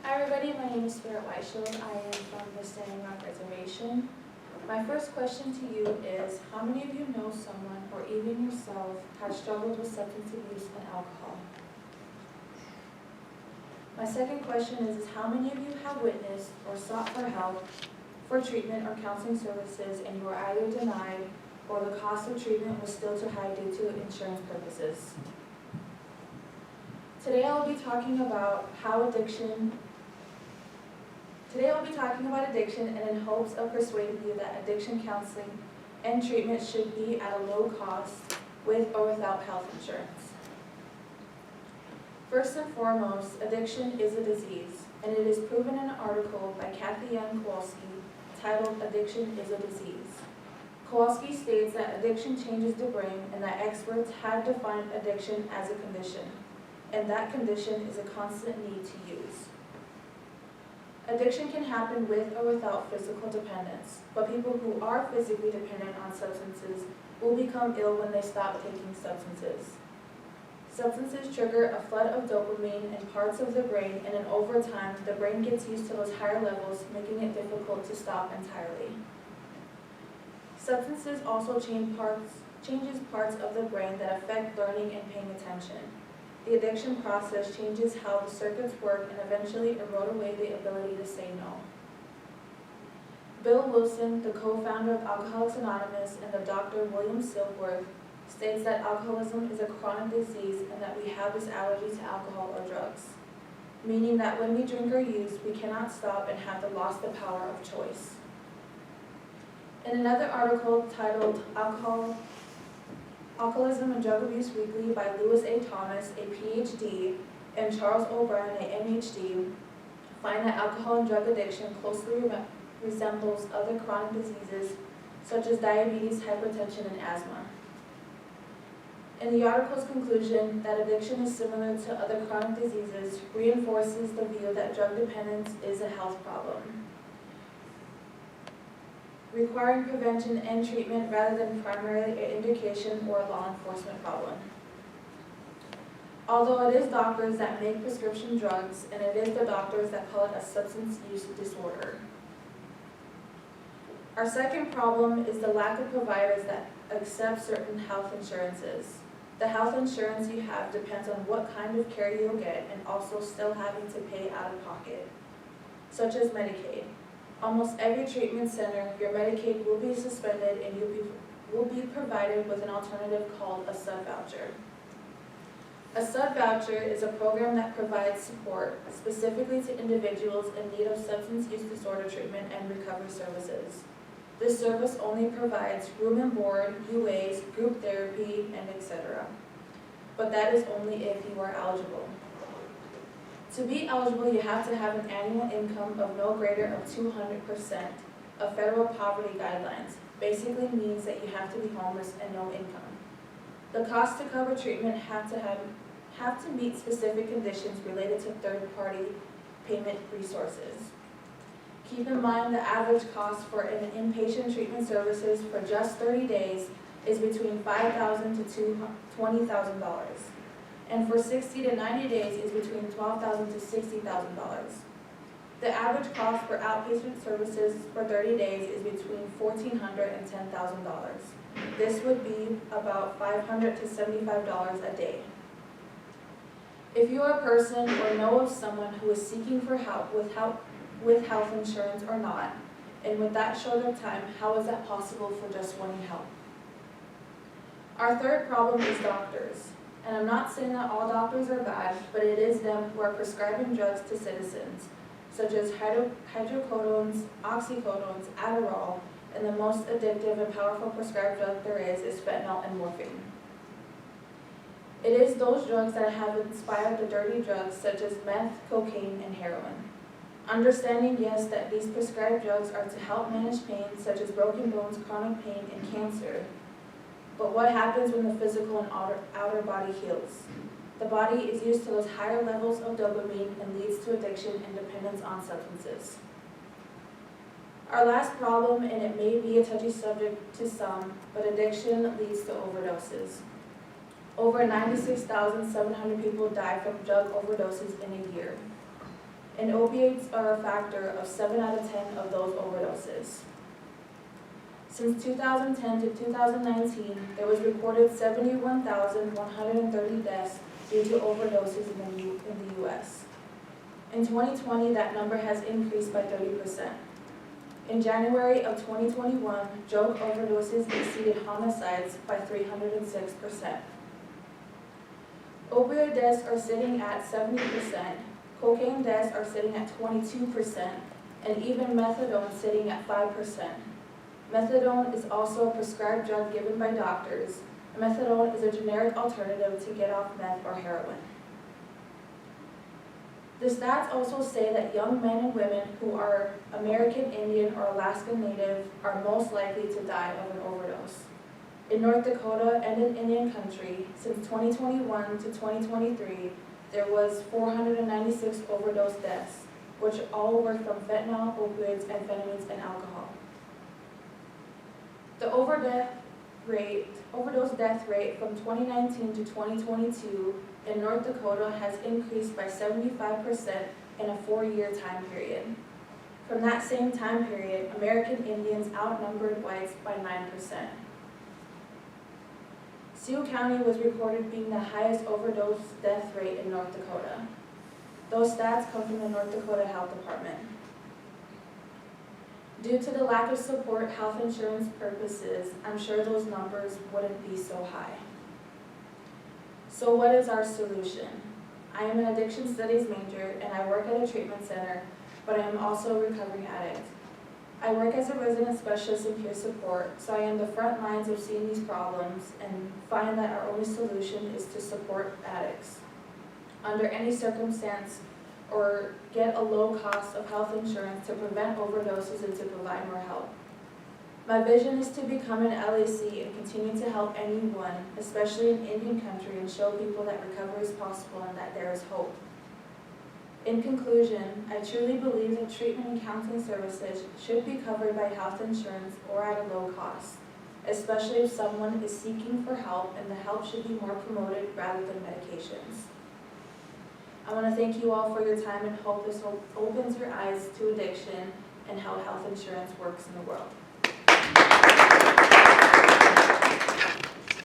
Hi everybody, my name is Spirit Whiteshield. I am from the Standing Rock Reservation. My first question to you is, how many of you know someone, or even yourself, has struggled with substance abuse and alcohol? My second question is how many of you have witnessed or sought for help for treatment or counseling services and you were either denied or the cost of treatment was still too high due to insurance purposes? Today I'll be talking about addiction and in hopes of persuading you that addiction counseling and treatment should be at a low cost with or without health insurance. First and foremost, addiction is a disease, and it is proven in an article by Kathy Young Kowalski titled Addiction is a Disease. Kowalski states that addiction changes the brain and that experts have defined addiction as a condition, and that condition is a constant need to use. Addiction can happen with or without physical dependence, but people who are physically dependent on substances will become ill when they stop taking substances. Substances trigger a flood of dopamine in parts of the brain, and then over time, the brain gets used to those higher levels, making it difficult to stop entirely. Substances also changes parts of the brain that affect learning and paying attention. The addiction process changes how the circuits work and eventually erode away the ability to say no. Bill Wilson, the co-founder of Alcoholics Anonymous, and the Dr. William Silkworth, states that alcoholism is a chronic disease and that we have this allergy to alcohol or drugs, meaning that when we drink or use, we cannot stop and have lost the power of choice. In another article titled Alcoholism and Drug Abuse Weekly by Lewis A. Thomas, a PhD, and Charles O'Brien, a MHD, find that alcohol and drug addiction closely resembles other chronic diseases such as diabetes, hypertension, and asthma. In the article's conclusion that addiction is similar to other chronic diseases reinforces the view that drug dependence is a health problem, requiring prevention and treatment rather than primarily an indication or a law enforcement problem. Although it is doctors that make prescription drugs, and it is the doctors that call it a substance use disorder. Our second problem is the lack of providers that accept certain health insurances. The health insurance you have depends on what kind of care you'll get and also still having to pay out of pocket, such as Medicaid. Almost every treatment center, your Medicaid will be suspended and you will be provided with an alternative called a sub-voucher. A sub-voucher is a program that provides support specifically to individuals in need of substance use disorder treatment and recovery services. This service only provides room and board, UAs, group therapy, and etc. But that is only if you are eligible. To be eligible, you have to have an annual income of no greater of 200% of federal poverty guidelines. Basically means that you have to be homeless and no income. The cost to cover treatment have to meet specific conditions related to third-party payment resources. Keep in mind the average cost for an inpatient treatment services for just 30 days is between $5,000 to $20,000. And for 60 to 90 days is between $12,000 to $60,000. The average cost for outpatient services for 30 days is between $1,400 and $10,000. This would be about $500 to $75 a day. If you are a person or know of someone who is seeking for help with health insurance or not, and with that short of time, how is that possible for just wanting help? Our third problem is doctors. And I'm not saying that all doctors are bad, but it is them who are prescribing drugs to citizens, such as hydrocodones, oxycodones, Adderall, and the most addictive and powerful prescribed drug there is fentanyl and morphine. It is those drugs that have inspired the dirty drugs such as meth, cocaine, and heroin. Understanding, yes, that these prescribed drugs are to help manage pain such as broken bones, chronic pain, and cancer. But what happens when the physical and outer body heals? The body is used to those higher levels of dopamine and leads to addiction and dependence on substances. Our last problem, and it may be a touchy subject to some, but addiction leads to overdoses. Over 96,700 people die from drug overdoses in a year. and opiates are a factor of 7 out of 10 of those overdoses. Since 2010 to 2019, there was reported 71,130 deaths due to overdoses in the U.S. In 2020, that number has increased by 30%. In January of 2021, drug overdoses exceeded homicides by 306%. Opioid deaths are sitting at 70%, cocaine deaths are sitting at 22%, and even methadone sitting at 5%. Methadone is also a prescribed drug given by doctors. Methadone is a generic alternative to get off meth or heroin. The stats also say that young men and women who are American Indian or Alaska Native are most likely to die of an overdose. In North Dakota and in Indian country, since 2021 to 2023, there was 496 overdose deaths, which all were from fentanyl, opioids, amphetamines, and alcohol. The overdose death rate from 2019 to 2022 in North Dakota has increased by 75% in a 4-year time period. From that same time period, American Indians outnumbered whites by 9%. Sioux County was reported being the highest overdose death rate in North Dakota. Those stats come from the North Dakota Health Department. Due to the lack of support health insurance purposes, I'm sure those numbers wouldn't be so high. So what is our solution? I am an addiction studies major and I work at a treatment center, but I am also a recovering addict. I work as a resident specialist in peer support, so I am the front lines of seeing these problems and find that our only solution is to support addicts under any circumstance or get a low cost of health insurance to prevent overdoses and to provide more help. My vision is to become an LAC and continue to help anyone, especially in Indian country, and show people that recovery is possible and that there is hope. In conclusion, I truly believe that treatment and counseling services should be covered by health insurance or at a low cost, especially if someone is seeking for help, and the help should be more promoted rather than medications. I want to thank you all for your time and hope this opens your eyes to addiction and how health insurance works in the world.